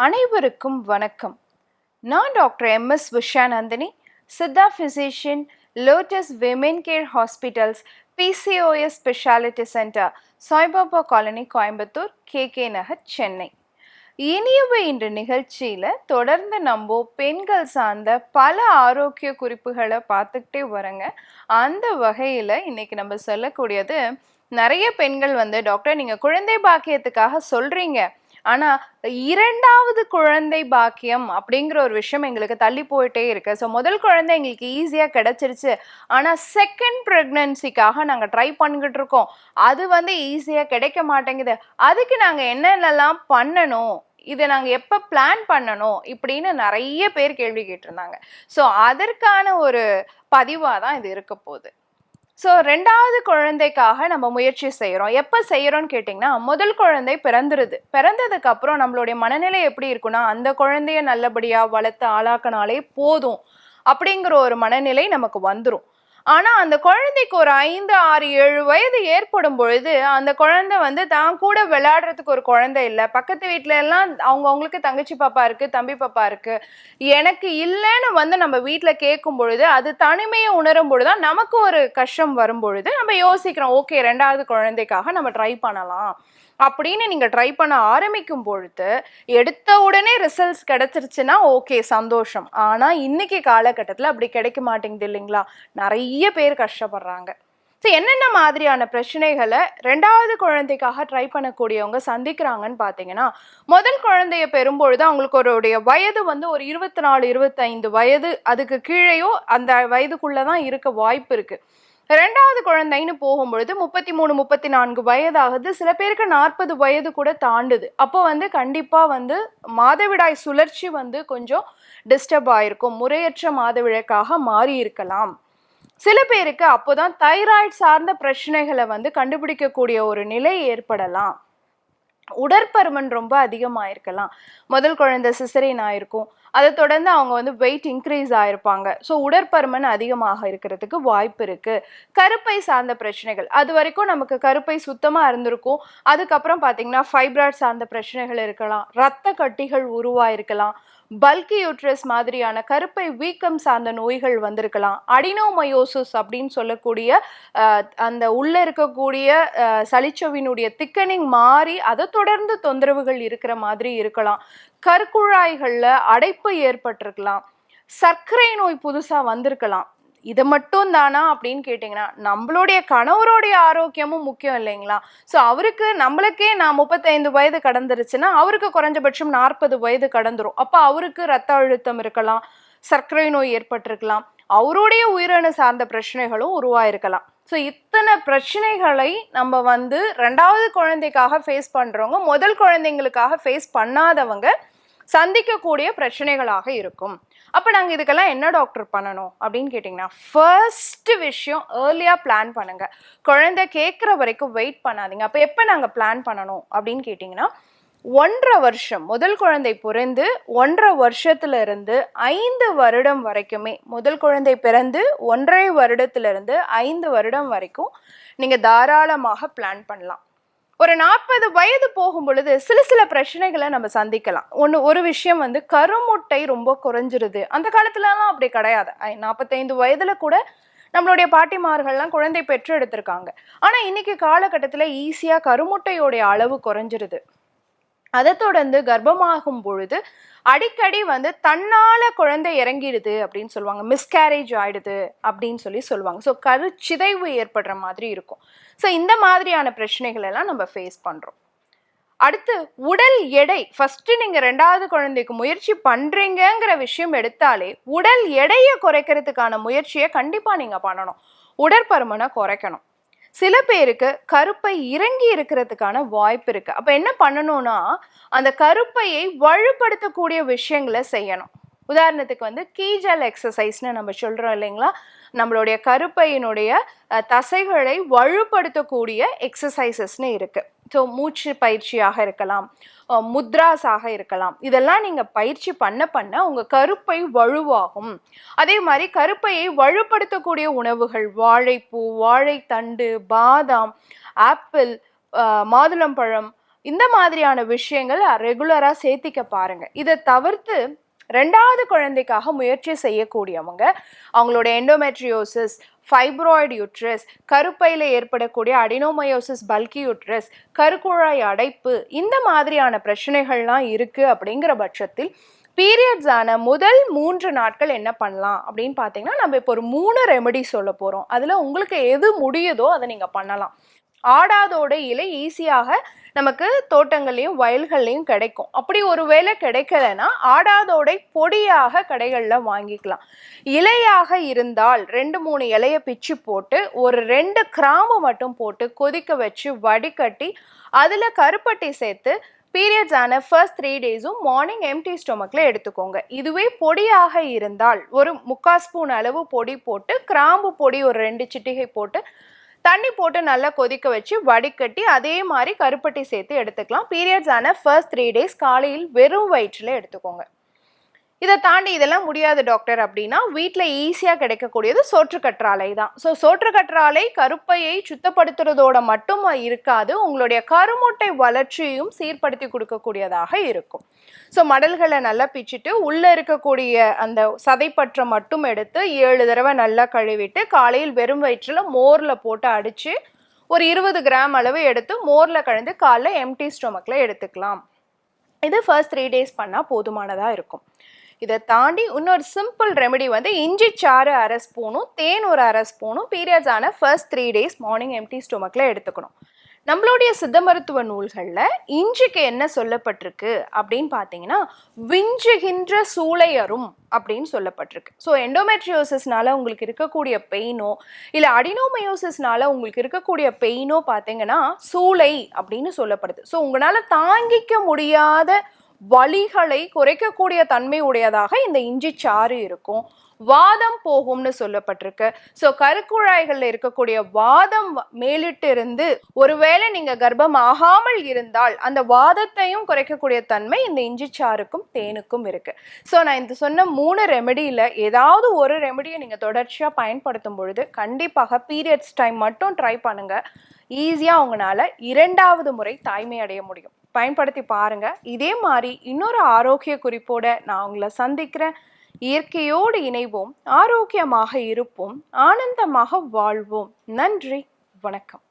அனைவருக்கும் வணக்கம். நான் doctor M S. Vishanandhini, Siddha physician, lotus women care hospitals, PCOS speciality centre, Saibaba colony, Coimbatore, KK Nagar, Chennai. இனியவை இன்று நிகழ்ச்சியில் தொடர்ந்து நம்ம பெண்கள் சார்ந்த பல ஆரோக்கிய குறிப்புகளை பார்த்துக்கிட்டே வரங்க. அந்த வகையில் இன்னைக்கு நம்ம சொல்லக்கூடியது, நிறைய பெண்கள் டாக்டர் நீங்கள் குழந்தை பாக்கியத்துக்காக சொல்கிறீங்க, ஆனால் இரண்டாவது குழந்தை பாக்கியம் அப்படிங்கிற ஒரு விஷயம் எங்களுக்கு தள்ளி போயிட்டே இருக்கு. ஸோ முதல் குழந்தை எங்களுக்கு ஈஸியாக கிடைச்சிருச்சு, ஆனால் செகண்ட் ப்ரெக்னன்சிக்காக நாங்கள் ட்ரை பண்ணிக்கிட்டு இருக்கோம், அது ஈஸியாக கிடைக்க மாட்டேங்குது, அதுக்கு நாங்கள் என்னென்னலாம் பண்ணணும், இதை நாங்கள் எப்போ பிளான் பண்ணணும் இப்படின்னு நிறைய பேர் கேள்வி கேட்டிருந்தாங்க. ஸோ அதற்கான ஒரு பதிவாக தான் இது இருக்க போகுது. ஸோ ரெண்டாவது குழந்தைக்காக நம்ம முயற்சி செய்கிறோம். எப்போ செய்கிறோன்னு கேட்டிங்கன்னா, முதல் குழந்தை பிறந்ததுக்கு அப்புறம் நம்மளுடைய மனநிலை எப்படி இருக்குன்னா, அந்த குழந்தைய நல்லபடியாக வளர்த்து ஆளாக்கினாலே போதும் அப்படிங்கிற ஒரு மனநிலை நமக்கு வந்துடும். ஆனால் அந்த குழந்தைக்கு ஒரு 5, 6, 7 வயது ஏற்படும் பொழுது அந்த குழந்தை தான் கூட விளையாடுறதுக்கு ஒரு குழந்தை இல்லை, பக்கத்து வீட்டில எல்லாம் அவங்களுக்கு தங்கச்சி பாப்பா இருக்குது, தம்பி பாப்பா இருக்குது, எனக்கு இல்லைன்னு நம்ம வீட்டில் கேட்கும் பொழுது, அது தனிமையை உணரும் பொழுதுதான் நமக்கு ஒரு கஷ்டம் வரும் பொழுது நம்ம யோசிக்கிறோம், ஓகே ரெண்டாவது குழந்தைக்காக நம்ம ட்ரை பண்ணலாம் அப்படின்னு. நீங்கள் ட்ரை பண்ண ஆரம்பிக்கும் பொழுது எடுத்த உடனே ரிசல்ட்ஸ் கிடைச்சிருச்சுன்னா ஓகே சந்தோஷம். ஆனால் இன்னைக்கு காலகட்டத்தில் அப்படி கிடைக்க மாட்டேங்குது இல்லைங்களா? நிறைய பேர் கஷ்டப்படுறாங்க. ஸோ என்னென்ன மாதிரியான பிரச்சனைகளை ரெண்டாவது குழந்தைக்காக ட்ரை பண்ணக்கூடியவங்க சந்திக்கிறாங்கன்னு பார்த்தீங்கன்னா, முதல் குழந்தைய பெறும்பொழுது அவங்களுக்கு ஒரு வயது ஒரு 24, 25 வயது, அதுக்கு கீழேயோ அந்த வயதுக்குள்ளே தான் இருக்க வாய்ப்பு இருக்குது. ரெண்டாவது குழந்தைன்னு போகும்பொழுது 33, 34 வயதாகுது, சில பேருக்கு 40 வயது கூட தாண்டுது. அப்போ கண்டிப்பாக மாதவிடாய் சுழற்சி கொஞ்சம் டிஸ்டர்ப் ஆயிருக்கும், முறையற்ற மாதவிடாய்க்காக மாறி இருக்கலாம். சில பேருக்கு அப்போதான் தைராய்டு சார்ந்த பிரச்சனைகளை கண்டுபிடிக்கக்கூடிய ஒரு நிலை ஏற்படலாம். உடற்பருமன் ரொம்ப அதிகமாயிருக்கலாம், முதல் குழந்தை சிசரின் ஆயிருக்கும், அதை தொடர்ந்து அவங்க வெயிட் இன்க்ரீஸ் ஆயிருப்பாங்க. ஸோ உடற்பருமன் அதிகமாக இருக்கிறதுக்கு வாய்ப்பு இருக்கு. கருப்பை சார்ந்த பிரச்சனைகள், அது வரைக்கும் நமக்கு கருப்பை சுத்தமாக இருந்திருக்கும், அதுக்கப்புறம் பார்த்தீங்கன்னா ஃபைப்ராய்ட் சார்ந்த பிரச்சனைகள் இருக்கலாம், இரத்த கட்டிகள் உருவாயிருக்கலாம், பல்கி யூட்ரஸ் மாதிரியான கருப்பை வீக்கம் சார்ந்த நோய்கள் வந்திருக்கலாம், அடினோமயோசிஸ் அப்படின்னு சொல்லக்கூடிய அந்த உள்ள இருக்கக்கூடிய சளிச்சவினுடைய திக்கனிங் மாறி அதை தொடர்ந்து தொந்தரவுகள் இருக்கிற மாதிரி இருக்கலாம், கருக்குழாய்களில் அடைப்பு ஏற்பட்டிருக்கலாம், சர்க்கரை நோய் புதுசாக வந்திருக்கலாம். இதை மட்டும் தானா அப்படின்னு கேட்டிங்கன்னா, நம்மளுடைய கணவருடைய ஆரோக்கியமும் முக்கியம் இல்லைங்களா? ஸோ அவருக்கு நம்மளுக்கே 35 வயது கடந்துருச்சுன்னா அவருக்கு குறைஞ்சபட்சம் 40 வயது கடந்துரும். அப்போ அவருக்கு ரத்த அழுத்தம் இருக்கலாம், சர்க்கரை நோய் ஏற்பட்டிருக்கலாம், அவருடைய உயிரணு சார்ந்த பிரச்சனைகளும் உருவாயிருக்கலாம். ஸோ இத்தனை பிரச்சனைகளை நம்ம ரெண்டாவது குழந்தைக்காக ஃபேஸ் பண்ணுறவங்க முதல் குழந்தைங்களுக்காக ஃபேஸ் பண்ணாதவங்க சந்திக்கக்கூடிய பிரச்சனைகளாக இருக்கும். அப்போ நாங்கள் இதுக்கெல்லாம் என்ன டாக்டர் பண்ணணும் அப்படின்னு கேட்டிங்கன்னா, ஃபர்ஸ்ட் விஷயம் ஏர்லியாக பிளான் பண்ணுங்கள். குழந்தை கேட்குற வரைக்கும் வெயிட் பண்ணாதீங்க. அப்போ எப்போ நாங்கள் பிளான் பண்ணணும் அப்படின்னு கேட்டிங்கன்னா, 1.5 வருஷம், முதல் குழந்தை பிறந்து 1.5 வருஷத்துலேருந்து 5 வருடம் வரைக்குமே, முதல் குழந்தை பிறந்து 1.5 வருடத்துலேருந்து 5 வருடம் வரைக்கும் நீங்கள் தாராளமாக பிளான் பண்ணலாம். ஒரு 40 வயது போகும் பொழுது சில பிரச்சனைகளை நம்ம சந்திக்கலாம். ஒரு விஷயம் கருமுட்டை ரொம்ப குறைஞ்சிருது. அந்த காலத்துலலாம் அப்படி கிடையாது. 45 வயதுல கூட நம்மளுடைய பாட்டிமார்கள்லாம் குழந்தை பெற்று எடுத்திருக்காங்க. ஆனால் இன்னைக்கு காலகட்டத்தில் ஈஸியாக கருமுட்டையோடைய அளவு குறைஞ்சிருது. அதை தொடர்ந்து கர்ப்பமாகும் பொழுது அடிக்கடி தன்னால குழந்தை இறங்கிடுது அப்படின்னு சொல்லுவாங்க, மிஸ்கேரேஜ் ஆயிடுது அப்படின்னு சொல்லுவாங்க. ஸோ கருச்சிதைவு ஏற்படுற மாதிரி இருக்கும். ஸோ இந்த மாதிரியான பிரச்சனைகள் எல்லாம் நம்ம ஃபேஸ் பண்ணுறோம். அடுத்து உடல் எடை. ஃபர்ஸ்ட் நீங்கள் ரெண்டாவது குழந்தைக்கு முயற்சி பண்ணுறீங்கிற விஷயம் எடுத்தாலே உடல் எடையை குறைக்கிறதுக்கான முயற்சியை கண்டிப்பாக நீங்கள் பண்ணணும். உடற்பருமனை குறைக்கணும். சில பேருக்கு கருப்பை இறங்கி இருக்கிறதுக்கான வாய்ப்பு இருக்கு. அப்போ என்ன பண்ணணும்னா, அந்த கருப்பையை வலுப்படுத்தக்கூடிய விஷயங்களை செய்யணும். உதாரணத்துக்கு கீஜல் எக்ஸசைஸ்னு நம்ம சொல்கிறோம் இல்லைங்களா, நம்மளுடைய கருப்பையினுடைய தசைகளை வலுப்படுத்தக்கூடிய எக்ஸசைசஸ்னு இருக்குது. ஸோ மூச்சு பயிற்சியாக இருக்கலாம், முத்ராஸாக இருக்கலாம். இதெல்லாம் நீங்கள் பயிற்சி பண்ண உங்கள் கருப்பை வலுவாகும். அதே மாதிரி கருப்பையை வலுப்படுத்தக்கூடிய உணவுகள், வாழைப்பூ, வாழைத்தண்டு, பாதாம், ஆப்பிள், மாதுளம்பழம், இந்த மாதிரியான விஷயங்கள் ரெகுலரா சேர்த்திக்க பாருங்க. இதை தவிர்த்து 2வது குழந்தைக்காக முயற்சி செய்யக்கூடியவங்க அவங்களோட எண்டோமெட்ரியோசிஸ், ஃபைப்ராய்டு யூட்ரஸ், கருப்பையில் ஏற்படக்கூடிய அடினோமயோசிஸ் பல்கி யூட்ரஸ், கருக்குழாய் அடைப்பு, இந்த மாதிரியான பிரச்சனைகள்லாம் இருக்கு அப்படிங்கிற பட்சத்தில் பீரியட்ஸ் ஆன முதல் 3 நாட்கள் என்ன பண்ணலாம் அப்படின்னு பார்த்தீங்கன்னா, நம்ம இப்போ ஒரு 3 ரெமெடி சொல்ல போகிறோம். அதில் உங்களுக்கு எது முடியுதோ அதை நீங்கள் பண்ணலாம். ஆடாதோட இலை ஈஸியாக நமக்கு தோட்டங்கள்லையும் வயல்கள்லையும் கிடைக்கும். அப்படி ஒரு வேளை கிடைக்கலன்னா ஆடாதோடை பொடியாக கடைகளில் வாங்கிக்கலாம். இலையாக இருந்தால் 2-3 இலையை பிச்சு போட்டு ஒரு 2 கிராம்பு மட்டும் போட்டு கொதிக்க வச்சு வடிகட்டி அதில் கருப்பட்டி சேர்த்து பீரியட்ஸ் ஆன ஃபர்ஸ்ட் 3 டேஸும் மார்னிங் எம்டி ஸ்டொமக்கில் எடுத்துக்கோங்க. இதுவே பொடியாக இருந்தால் ஒரு 3/4 ஸ்பூன் அளவு பொடி போட்டு கிராம்பு பொடி ஒரு 2 சிட்டிகை போட்டு தண்ணி போட்டு நல்லா கொதிக்க வச்சு வடிகட்டி அதே மாதிரி கருப்பட்டி சேர்த்து எடுத்துக்கலாம். பீரியட்ஸ் ஆன ஃபர்ஸ்ட் 3 டேஸ் காலையில் வெறும் வயிற்றில் எடுத்துக்கோங்க. இதை தாண்டி இதெல்லாம் முடியாது டாக்டர் அப்படின்னா வீட்டில் ஈஸியாக கிடைக்கக்கூடியது சோற்றுக்கற்றாழை தான். ஸோ சோற்றுக்கற்றாழை கருப்பையை சுத்தப்படுத்துறதோட மட்டும் இருக்காது, உங்களுடைய கருமுட்டை வளர்ச்சியும் சீர்படுத்தி கொடுக்கக்கூடியதாக இருக்கும். ஸோ மடல்களை நல்லா பிச்சுட்டு உள்ளே இருக்கக்கூடிய அந்த சதைப்பற்றை மட்டும் எடுத்து 7 தடவை நல்லா கழுவிட்டு காலையில் வெறும் வயிற்றில் மோரில் போட்டு அடித்து ஒரு 20 கிராம் அளவு எடுத்து மோரில் கலந்து காலைல எம்டி ஸ்டொமக்கில் எடுத்துக்கலாம். இது ஃபர்ஸ்ட் 3 டேஸ் பண்ணால் போதுமானதாக இருக்கும். இதை தாண்டி இன்னொரு சிம்பிள் ரெமெடி வந்து இஞ்சி சாறு 1/2 ஸ்பூனும் தேன் ஒரு 1/2 ஸ்பூனும் பீரியட்ஸ் ஆன ஃபர்ஸ்ட் 3 டேஸ் மார்னிங் எம்டி ஸ்டொமக்கில் எடுத்துக்கணும். நம்மளுடைய சித்த மருத்துவ நூல்களில் இஞ்சிக்கு என்ன சொல்லப்பட்டிருக்கு அப்படின்னு பார்த்தீங்கன்னா, விஞ்சுகின்ற சூளையரும் அப்படின்னு சொல்லப்பட்டிருக்கு. ஸோ எண்டோமெட்ரியோசிஸ்னால உங்களுக்கு இருக்கக்கூடிய பெயினோ இல்லை அடினோமயோசிஸ்னால உங்களுக்கு இருக்கக்கூடிய பெயினோ பார்த்தீங்கன்னா சூளை அப்படின்னு சொல்லப்படுது. ஸோ உங்களால் தாங்கிக்க முடியாத வலிகளை குறைக்கக்கூடிய தன்மை உடையதாக இந்த இஞ்சி சாறு இருக்கும். வாதம் போகும்னு சொல்லப்பட்டிருக்கு. ஸோ கருக்குழாய்களில் இருக்கக்கூடிய வாதம் மேலிட்டு இருந்து ஒருவேளை நீங்கள் கர்ப்பம் ஆகாமல் இருந்தால் அந்த வாதத்தையும் குறைக்கக்கூடிய தன்மை இந்த இஞ்சி சாறுக்கும் தேனுக்கும் இருக்கு. ஸோ நான் இந்த சொன்ன 3 ரெமெடியில் ஏதாவது ஒரு ரெமெடியை நீங்கள் தொடர்ச்சியாக பயன்படுத்தும் பொழுது கண்டிப்பாக பீரியட்ஸ் டைம் மட்டும் ட்ரை பண்ணுங்க. ஈஸியாக உங்களால் 2வது முறை தாய்மை அடைய முடியும். பயன்படுத்தி பாருங்க. இதே மாதிரி இன்னொரு ஆரோக்கிய குறிப்போட நான் உங்களை சந்திக்கிறேன். இயற்கையோடு இணைவோம், ஆரோக்கியமாக இருப்போம், ஆனந்தமாக வாழ்வோம். நன்றி, வணக்கம்.